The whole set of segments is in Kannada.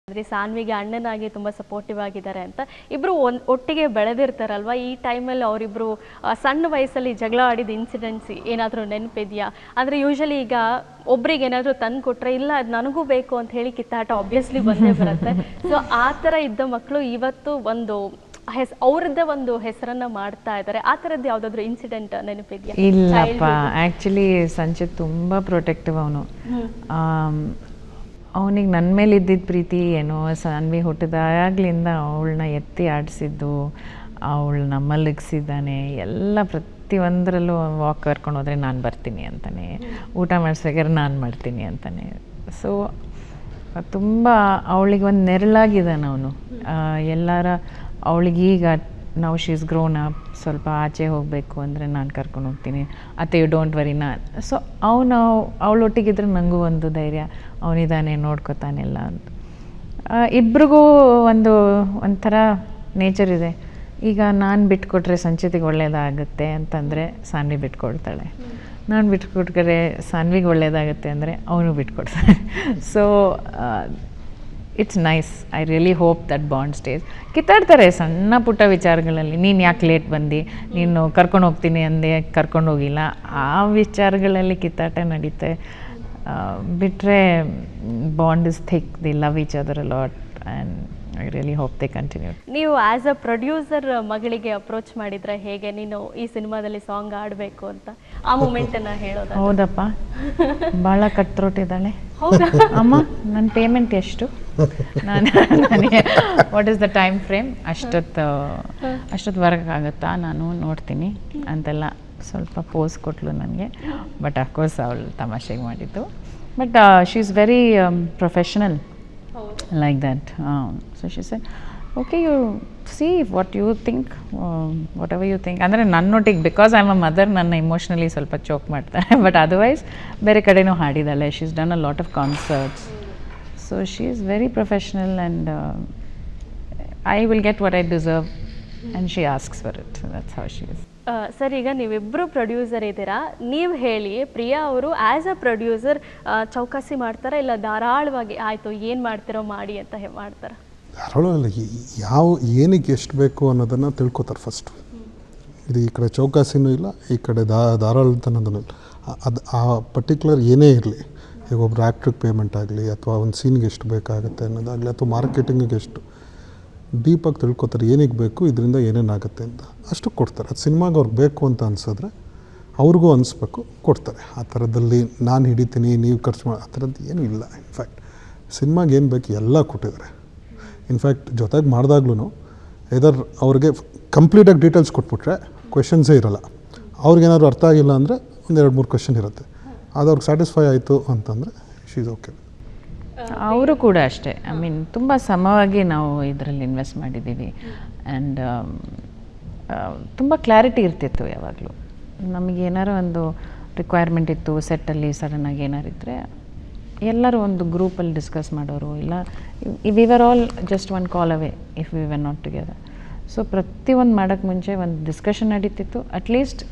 ಅಂದರೆ ಸಾನ್ವಿಗೆ ಅಣ್ಣನಾಗಿ ತುಂಬ ಸಪೋರ್ಟಿವ್ ಆಗಿದ್ದಾರೆ ಅಂತ. ಇಬ್ಬರು ಒಟ್ಟಿಗೆ ಬೆಳೆದಿರ್ತಾರಲ್ವ, ಈ ಟೈಮಲ್ಲಿ ಅವರಿಬ್ಬರು ಸಣ್ಣ ವಯಸ್ಸಲ್ಲಿ ಜಗಳ ಆಡಿದ ಇನ್ಸಿಡೆಂಟ್ಸ್ ಏನಾದರೂ ನೆನಪಿದೆಯಾ? ಅಂದರೆ ಯೂಶಲಿ ಈಗ ಒಬ್ರಿಗೆ ಏನಾದರೂ ತಂದು ಕೊಟ್ಟರೆ ಇಲ್ಲ ಅದು ನನಗೂ ಬೇಕು ಅಂತ ಹೇಳಿ ಕಿತ್ತಾಟ ಆಬ್ವಿಯಸ್ಲಿ ಬಂದೇ ಬರುತ್ತೆ. ಸೊ ಆ ಥರ ಇದ್ದ ಮಕ್ಕಳು ಇವತ್ತು ಒಂದು ಅವ್ರದ್ದೇ ಒಂದು ಹೆಸರನ್ನ ಮಾಡ್ತಾ ಇದ್ದಾರೆ. ಆ ಥರದ್ದು ಯಾವುದಾದ್ರೂ ಇನ್ಸಿಡೆಂಟ್ ನೆನಪಿದೆಯಾ? ಇಲ್ಲಪ್ಪ, ಆ್ಯಕ್ಚುಲಿ ಸಂಚಿತ್ ತುಂಬ ಪ್ರೊಟೆಕ್ಟಿವ್ ಅವನು. ಅವನಿಗೆ ನನ್ನ ಮೇಲೆ ಇದ್ದಿದ್ದ ಪ್ರೀತಿ ಏನೋ, ಸಾನ್ವಿ ಹುಟ್ಟಿದಾಗ್ಲಿಂದ ಅವಳನ್ನ ಎತ್ತಿ ಆಡಿಸಿದ್ದು, ಅವಳನ್ನ ಮಲಗಿಸಿದ್ದಾನೆ, ಎಲ್ಲ ಪ್ರತಿಯೊಂದರಲ್ಲೂ ವಾಕ್ ಕರ್ಕೊಂಡು ಹೋದರೆ ನಾನು ಬರ್ತೀನಿ ಅಂತಾನೆ, ಊಟ ಮಾಡಿಸ್ಬೇಕಾದ್ರೆ ನಾನು ಮಾಡ್ತೀನಿ ಅಂತಾನೆ. ಸೊ ತುಂಬ ಅವಳಿಗೆ ಒಂದು ನೆರಳಾಗಿದ್ದಾನೆ ಅವನು. ಎಲ್ಲರ ಅವಳಿಗೀಗ ನಾವು ಶೀಸ್ ಗ್ರೋನ್ ಅಪ್, ಸ್ವಲ್ಪ ಆಚೆ ಹೋಗಬೇಕು ಅಂದರೆ ನಾನು ಕರ್ಕೊಂಡು ಹೋಗ್ತೀನಿ, ಅತ್ತೆ ಯು ಡೋಂಟ್ ವರಿ ನಾನು. ಸೊ ಅವಳೊಟ್ಟಿಗಿದ್ರೆ ನನಗೂ ಒಂದು ಧೈರ್ಯ, ಅವನಿದ್ದಾನೆ ನೋಡ್ಕೊತಾನೆಲ್ಲ ಅಂತ. ಇಬ್ರಿಗೂ ಒಂಥರ ನೇಚರ್ ಇದೆ. ಈಗ ನಾನು ಬಿಟ್ಕೊಟ್ರೆ ಸಂಚಿತಿಗೆ ಒಳ್ಳೆಯದಾಗುತ್ತೆ ಅಂತಂದರೆ ಸಾನ್ವಿ ಬಿಟ್ಕೊಡ್ತಾಳೆ, ನಾನು ಬಿಟ್ಕೊಟ್ರೆ ಸಾನ್ವಿಗೆ ಒಳ್ಳೆಯದಾಗುತ್ತೆ ಅಂದರೆ ಅವನು ಬಿಟ್ಕೊಡ್ತಾನೆ. So it's nice. I really hope that bond stays. ಕಿತ್ತಾಡ್ತಾರೆ ಸಣ್ಣ ಪುಟ್ಟ ವಿಚಾರಗಳಲ್ಲಿ, ನೀನು ಯಾಕೆ ಲೇಟ್ ಬಂದು, ನೀನು ಕರ್ಕೊಂಡು ಹೋಗ್ತೀನಿ ಅಂದೆ ಕರ್ಕೊಂಡು ಹೋಗಿಲ್ಲ, ಆ ವಿಚಾರಗಳಲ್ಲಿ ಕಿತ್ತಾಟ ನಡೀತೆ. ಬಿಟ್ಟರೆ bond is thick, the love each other a lot and I really hope they continue. ನೀವು ಆ್ಯಸ್ ಅ ಪ್ರೊಡ್ಯೂಸರ್ ಮಗಳಿಗೆ ಅಪ್ರೋಚ್ ಮಾಡಿದರೆ ಹೇಗೆ, ನೀನು ಈ ಸಿನಿಮಾದಲ್ಲಿ ಸಾಂಗ್ ಆಡಬೇಕು ಅಂತ ಆ ಮೂಮೆಂಟನ್ನು ಹೇಳೋದು? ಹೌದಪ್ಪ, ಭಾಳ ಕಟ್ರೋಟಿದ್ದಾಳೆ ಅಮ್ಮ. ನನ್ನ ಪೇಮೆಂಟ್ ಎಷ್ಟು, ನನಗೆ what is the time frame, ಅಷ್ಟೊತ್ತು ಆಗುತ್ತಾ, ನಾನು ನೋಡ್ತೀನಿ ಅಂತೆಲ್ಲ ಸ್ವಲ್ಪ ಪೋಸ್ ಕೊಟ್ಲು ನನಗೆ. ಬಟ್ ಅಫ್ಕೋರ್ಸ್ ಅವಳು ತಮಾಷೆಗೆ ಮಾಡಿದ್ದು. But she is very professional like that. So she said, okay, you see what you think, whatever you think. ಅಂದರೆ ನನ್ನೊಟ್ಟಿಗೆ because I am a mother, ನನ್ನ ಇಮೋಷ್ನಲಿ ಸ್ವಲ್ಪ ಚೋಕ್ ಮಾಡ್ತಾರೆ. ಬಟ್ ಅದರ್ವೈಸ್ ಬೇರೆ ಕಡೆನೂ ಹಾಡಿದ್ದಾಳೆ. She is done a lot of concerts. So she is very professional and I will get what I deserve and she asks for it. That's how she is. Sir, ಈಗ ನೀವಿಬ್ಬರು ಪ್ರೊಡ್ಯೂಸರ್ ಇದ್ದೀರಾ, ನೀವು ಹೇಳಿ, ಪ್ರಿಯಾ ಅವರು ಆ್ಯಸ್ ಅ ಪ್ರೊಡ್ಯೂಸರ್ ಚೌಕಾಸಿ ಮಾಡ್ತಾರಾ ಇಲ್ಲ ಧಾರಾಳವಾಗಿ ಆಯಿತು ಏನು ಮಾಡ್ತಿರೋ ಮಾಡಿ ಅಂತ ಮಾಡ್ತಾರೆ? ಧಾರಾಳವಲ್ಲ, ಏನಕ್ಕೆ ಎಷ್ಟು ಬೇಕು ಅನ್ನೋದನ್ನು ತಿಳ್ಕೊತಾರೆ ಫಸ್ಟು. ಇದು ಈ ಕಡೆ ಚೌಕಾಸಿನೂ ಇಲ್ಲ, ಈ ಕಡೆ ಧಾರಾಳತನದೂ ಇಲ್ಲ. ಅದು ಆ ಪರ್ಟಿಕ್ಯುಲರ್ ಏನೇ ಇರಲಿ, ಈಗ ಒಬ್ಬರು ಆ್ಯಕ್ಟ್ರಿಗೆ ಪೇಮೆಂಟ್ ಆಗಲಿ ಅಥವಾ ಒಂದು ಸೀನ್ಗೆ ಎಷ್ಟು ಬೇಕಾಗುತ್ತೆ ಅನ್ನೋದಾಗಲಿ ಅಥವಾ ಮಾರ್ಕೆಟಿಂಗಿಗೆ ಎಷ್ಟು ಡೀಪಾಗಿ ತಿಳ್ಕೊತಾರೆ, ಏನಕ್ಕೆ ಬೇಕು, ಇದರಿಂದ ಏನೇನಾಗುತ್ತೆ ಅಂತ ಅಷ್ಟು ಕೊಡ್ತಾರೆ. ಅದು ಸಿನಿಮಾಗೆ ಅವ್ರಿಗೆ ಬೇಕು ಅಂತ ಅನಿಸಿದ್ರೆ ಅವ್ರಿಗೂ ಅನಿಸ್ಬೇಕು, ಕೊಡ್ತಾರೆ. ಆ ಥರದಲ್ಲಿ ನಾನು ಹಿಡಿತೀನಿ ನೀವು ಖರ್ಚು ಮಾಡಿ ಆ ಥರದ್ದು ಏನೂ ಇಲ್ಲ. ಇನ್ಫ್ಯಾಕ್ಟ್ ಸಿನಿಮಾಗೆ ಏನು ಬೇಕು ಎಲ್ಲ ಕೊಟ್ಟಿದ್ದಾರೆ. ಇನ್ಫ್ಯಾಕ್ಟ್ ಜೊತೆಗೆ ಮಾಡಿದಾಗ್ಲೂ ಇದರ್ ಅವ್ರಿಗೆ ಕಂಪ್ಲೀಟಾಗಿ ಡೀಟೇಲ್ಸ್ ಕೊಟ್ಬಿಟ್ರೆ ಕ್ವೆಶನ್ಸೇ ಇರೋಲ್ಲ. ಅವ್ರಿಗೇನಾದ್ರು ಅರ್ಥ ಆಗಿಲ್ಲ ಅಂದರೆ ಒಂದು 2-3 ಕ್ವೆಶನ್ ಇರುತ್ತೆ. ಅದು ಅವ್ರಿಗೆ ಸ್ಯಾಟಿಸ್ಫೈ ಆಯಿತು ಅಂತಂದರೆ ಶಿ ಈಸ್ ಓಕೆ. ಅವರು ಕೂಡ ಅಷ್ಟೇ. ಐ ಮೀನ್ ತುಂಬ ಸಮವಾಗಿ ನಾವು ಇದರಲ್ಲಿ ಇನ್ವೆಸ್ಟ್ ಮಾಡಿದ್ದೀವಿ. ಆ್ಯಂಡ್ ತುಂಬ ಕ್ಲಾರಿಟಿ ಇರ್ತಿತ್ತು ಯಾವಾಗಲೂ. ನಮಗೆ ಏನಾರು ಒಂದು ರಿಕ್ವೈರ್ಮೆಂಟ್ ಇತ್ತು ಸೆಟ್ಟಲ್ಲಿ, ಸಡನ್ನಾಗಿ ಏನಾರು ಇದ್ದರೆ ಎಲ್ಲರೂ ಒಂದು ಗ್ರೂಪಲ್ಲಿ ಡಿಸ್ಕಸ್ ಮಾಡೋರು. ಇಲ್ಲ, we were all just one call away if we were not together. So ಪ್ರತಿಯೊಂದು ಮಾಡೋಕ್ಕೆ ಮುಂಚೆ ಒಂದು ಡಿಸ್ಕಷನ್ ನಡೀತಿತ್ತು, ಅಟ್ಲೀಸ್ಟ್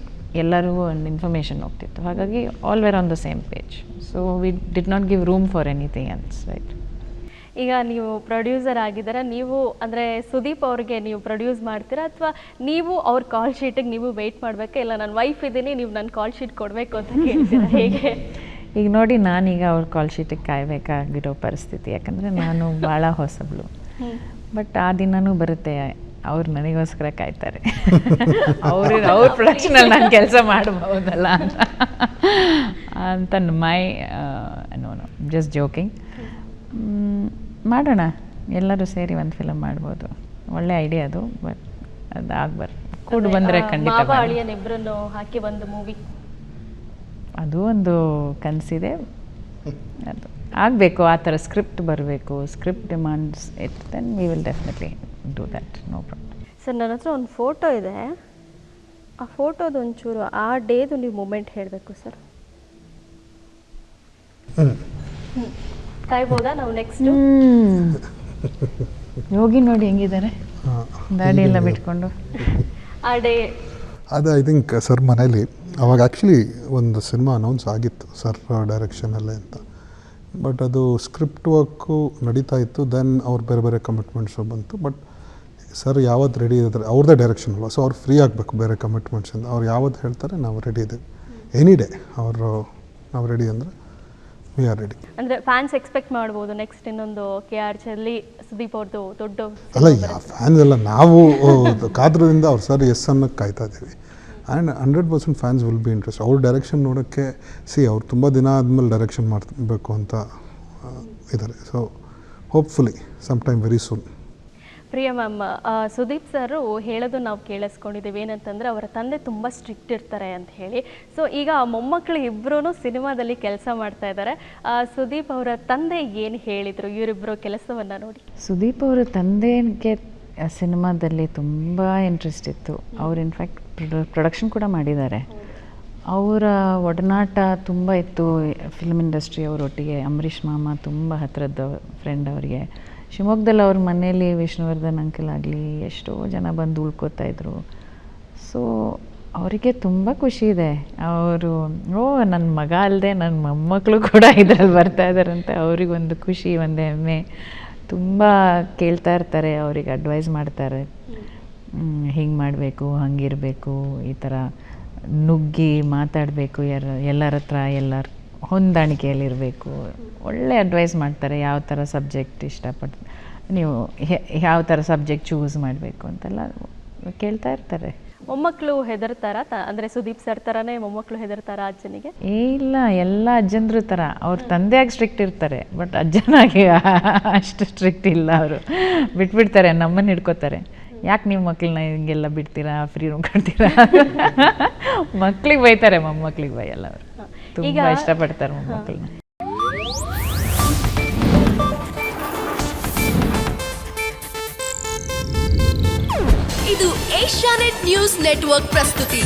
ಎಲ್ಲರಿಗೂ ಒಂದು ಇನ್ಫಾರ್ಮೇಷನ್ ಹೋಗ್ತಿತ್ತು. ಹಾಗಾಗಿ all were on the same page. So we did not give room for anything else, right? ಈಗ ನೀವು ಪ್ರೊಡ್ಯೂಸರ್ ಆಗಿದ್ದೀರಾ, ನೀವು ಅಂದರೆ ಸುದೀಪ್ ಅವ್ರಿಗೆ ನೀವು ಪ್ರೊಡ್ಯೂಸ್ ಮಾಡ್ತೀರಾ ಅಥವಾ ನೀವು ಅವ್ರ ಕಾಲ್ ಶೀಟಿಗೆ ನೀವು ವೆಯ್ಟ್ ಮಾಡಬೇಕಾ, ಇಲ್ಲ ನನ್ನ ವೈಫ್ ಇದ್ದೀನಿ ನೀವು ನನ್ನ ಕಾಲ್ ಶೀಟ್ ಕೊಡಬೇಕು ಅಂತ ಕೇಳ್ತೀರಾ, ಹೇಗೆ? ಈಗ ನೋಡಿ, ನಾನೀಗ ಅವ್ರ ಕಾಲ್ ಶೀಟಿಗೆ ಕಾಯಬೇಕಾಗಿರೋ ಪರಿಸ್ಥಿತಿ, ಯಾಕಂದರೆ ನಾನು ಭಾಳ ಹೊಸಬ್ಳು. ಬಟ್ ಆ ದಿನವೂ ಬರುತ್ತೆ, ಅವ್ರು ನನಗೋಸ್ಕರ ಕಾಯ್ತಾರೆ. ಅವ್ರ ಪ್ರೊಡಕ್ಷನಲ್ಲಿ ನಾನು ಕೆಲಸ ಮಾಡಬಹುದಲ್ಲ ಅಂತ ಮೈ ನೋ ಜಸ್ಟ್ ಜೋಕಿಂಗ್. ಮಾಡೋಣ, ಎಲ್ಲರೂ ಸೇರಿ ಒಂದು ಫಿಲಮ್ ಮಾಡ್ಬೋದು. ಒಳ್ಳೆ ಐಡಿಯಾ ಅದು. ಬಟ್ ಅದು ಆಗ್ಬಾರ್ದು, ಕೂಡು ಬಂದರೆ ಖಂಡಿತ ಇಬ್ಬರನ್ನು ಹಾಕಿ ಒಂದು ಮೂವಿ, ಅದು ಒಂದು ಕನಸಿದೆ. ಅದು ಆಗಬೇಕು, ಆ ಥರ ಸ್ಕ್ರಿಪ್ಟ್ ಬರಬೇಕು. Script demands it, then we will definitely do that, no problem. Sir, ನನ್ನ ಹತ್ರ ಒಂದು ಫೋಟೋ ಇದೆ, ಆ ಫೋಟೋದು ಒಂಚೂರು ಆ ಡೇದು ನೀವು ಮೂಮೆಂಟ್ ಹೇಳಬೇಕು ಸರ್. ಕಾಯ್ಬೋದಾ ನಾವು ನೆಕ್ಸ್ಟ್? ಯೋಗಿ ನೋಡಿ ಹೆಂಗಿದ್ದಾರೆ, ದಾಡಿ ಎಲ್ಲ ಬಿಟ್ಕೊಂಡು. ಆ ಡೇ ಅದು ಐ ಥಿಂಕ್ ಸರ್ ಮನೇಲಿ ಅವಾಗ ಆ್ಯಕ್ಚುಲಿ ಒಂದು ಸಿನಿಮಾ ಅನೌನ್ಸ್ ಆಗಿತ್ತು ಸರ್ ಡೈರೆಕ್ಷನಲ್ಲೇ ಅಂತ. ಬಟ್ ಅದು ಸ್ಕ್ರಿಪ್ಟ್ ವರ್ಕು ನಡೀತಾ ಇತ್ತು. ದೆನ್ ಅವ್ರು ಬೇರೆ ಬೇರೆ ಕಮಿಟ್ಮೆಂಟ್ಸು ಬಂತು. ಬಟ್ ಸರ್ ಯಾವತ್ತು ರೆಡಿ ಇದ್ದಾರೆ, ಅವ್ರದ್ದೇ ಡೈರೆಕ್ಷನ್ ಅಲ್ವಾ, ಸೊ ಅವ್ರು ಫ್ರೀ ಆಗಬೇಕು ಬೇರೆ ಕಮಿಟ್ಮೆಂಟ್ಸಿಂದ. ಅವ್ರು ಯಾವತ್ತು ಹೇಳ್ತಾರೆ ನಾವು ರೆಡಿ ಇದ್ದೀವಿ, ಎನಿ ಡೇ ಅವರು ನಾವು ರೆಡಿ ಅಂದರೆ ವಿ ಆರ್ ರೆಡಿ. ಅಂದರೆ ಫ್ಯಾನ್ಸ್ ಎಕ್ಸ್ಪೆಕ್ಟ್ ಮಾಡ್ಬೋದು ನೆಕ್ಸ್ಟ್ ಇನ್ನೊಂದು KRJ ಅಲ್ಲಿ ಸುದೀಪ್ ಅವ್ರದ್ದು ದೊಡ್ಡ ಅಲ್ಲ, ಫ್ಯಾನ್ಸ್ ಎಲ್ಲ ನಾವು ಕಾದ್ರದಿಂದ ಅವ್ರು ಸರ್ ಎಸ್ ಅನ್ನೋಕ್ಕೆ ಕಾಯ್ತಾ ಇದ್ದೀವಿ. And 100% fans will be interest. ಅವ್ರ ಡೈರೆಕ್ಷನ್ ನೋಡೋಕ್ಕೆ ಅವ್ರು ತುಂಬ ದಿನ ಆದಮೇಲೆ ಡೈರೆಕ್ಷನ್ ಮಾಡಬೇಕು ಅಂತ ಇದ್ದಾರೆ. So hopefully some time very soon. Priya ma'am, Sudeep sir ಹೇಳೋದು ನಾವು ಕೇಳಿಸ್ಕೊಂಡಿದ್ದೀವಿ, ಏನಂತಂದರೆ ಅವರ ತಂದೆ ತುಂಬ ಸ್ಟ್ರಿಕ್ಟ್ ಇರ್ತಾರೆ ಅಂತ ಹೇಳಿ. ಸೊ ಈಗ ಮೊಮ್ಮಕ್ಕಳು ಇಬ್ಬರೂ ಸಿನಿಮಾದಲ್ಲಿ ಕೆಲಸ ಮಾಡ್ತಾ ಇದ್ದಾರೆ. ಸುದೀಪ್ ಅವರ ತಂದೆ ಏನು ಹೇಳಿದರು ಇವರಿಬ್ಬರು ಕೆಲಸವನ್ನು ನೋಡಿ? ಸುದೀಪ್ ಅವರ ತಂದೆಗೆ ಸಿನಿಮಾದಲ್ಲಿ ತುಂಬ ಇಂಟ್ರೆಸ್ಟ್ ಇತ್ತು. ಅವ್ರು ಇನ್ಫ್ಯಾಕ್ಟ್ ಪ್ರೊಡಕ್ಷನ್ ಕೂಡ ಮಾಡಿದ್ದಾರೆ. ಅವರ ಒಡನಾಟ ತುಂಬ ಇತ್ತು ಫಿಲ್ಮ್ ಇಂಡಸ್ಟ್ರಿ ಅವರೊಟ್ಟಿಗೆ. ಅಂಬರೀಷ್ ಮಾಮ ತುಂಬ ಹತ್ತಿರದ ಫ್ರೆಂಡ್ ಅವರಿಗೆ. ಶಿವಮೊಗ್ಗದಲ್ಲಿ ಅವ್ರ ಮನೇಲಿ ವಿಷ್ಣುವರ್ಧನ್ ಅಂಕಲ್ ಆಗಲಿ ಎಷ್ಟೋ ಜನ ಬಂದು ಉಳ್ಕೋತಾಯಿದ್ರು. ಸೊ ಅವರಿಗೆ ತುಂಬ ಖುಷಿ ಇದೆ. ಅವರು ನನ್ನ ಮಗ ಅಲ್ಲದೆ ನನ್ನ ಮೊಮ್ಮಕ್ಕಳು ಕೂಡ ಇದರಲ್ಲಿ ಬರ್ತಾ ಇದ್ದಾರಂತೆ. ಅವ್ರಿಗೊಂದು ಖುಷಿ, ಒಂದು ಹೆಮ್ಮೆ. ತುಂಬ ಕೇಳ್ತಾ ಇರ್ತಾರೆ, ಅವ್ರಿಗೆ ಅಡ್ವೈಸ್ ಮಾಡ್ತಾರೆ, ಹಿಂಗೆ ಮಾಡಬೇಕು, ಹಂಗಿರಬೇಕು, ಈ ಥರ ನುಗ್ಗಿ ಮಾತಾಡಬೇಕು, ಎಲ್ಲರ ಹತ್ರ ಎಲ್ಲರ ಹೊಂದಾಣಿಕೆಯಲ್ಲಿರಬೇಕು. ಒಳ್ಳೆ ಅಡ್ವೈಸ್ ಮಾಡ್ತಾರೆ. ಯಾವ ಥರ ಸಬ್ಜೆಕ್ಟ್ ಇಷ್ಟಪಟ್ಟು ನೀವು ಯಾವ ಥರ ಸಬ್ಜೆಕ್ಟ್ ಚೂಸ್ ಮಾಡಬೇಕು ಅಂತೆಲ್ಲ ಕೇಳ್ತಾ ಇರ್ತಾರೆ. ಮೊಮ್ಮಕ್ಕಳು ಹೆದರ್ತಾರ? ಅಂದರೆ ಸುದೀಪ್ ಸರ್ ಥರನೇ ಮೊಮ್ಮಕ್ಕಳು ಹೆದರ್ತಾರ ಅಜ್ಜನಿಗೆ? ಇಲ್ಲ, ಎಲ್ಲ ಅಜ್ಜಂದ್ರ ಥರ. ಅವ್ರ ತಂದೆಯಾಗಿ ಸ್ಟ್ರಿಕ್ಟ್ ಇರ್ತಾರೆ, ಬಟ್ ಅಜ್ಜನಾಗಿ ಅಷ್ಟು ಸ್ಟ್ರಿಕ್ಟ್ ಇಲ್ಲ. ಅವರು ಬಿಟ್ಬಿಡ್ತಾರೆ, ನಮ್ಮನ್ನು ಹಿಡ್ಕೋತಾರೆ. ಯಾಕೆ ನೀವು ಮಕ್ಕಳನ್ನ ಹಿಂಗೆಲ್ಲ ಬಿಡ್ತೀರಾ, ಫ್ರೀ ರೂಮ್ ಕೊಡ್ತೀರಾ? ಮಕ್ಳಿಗೆ ಬೈತಾರೆ, ಮೊಮ್ಮಕ್ಳಿಗೆ ಬೈಯಲ್ಲ. ಅವರು ತುಂಬ ಇಷ್ಟಪಡ್ತಾರೆ ಮೊಮ್ಮಕ್ಕಳನ್ನ. ಇದು ಏಷ್ಯಾನೆಟ್ ನ್ಯೂಸ್ ನೆಟ್ವರ್ಕ್ ಪ್ರಸ್ತುತಿ.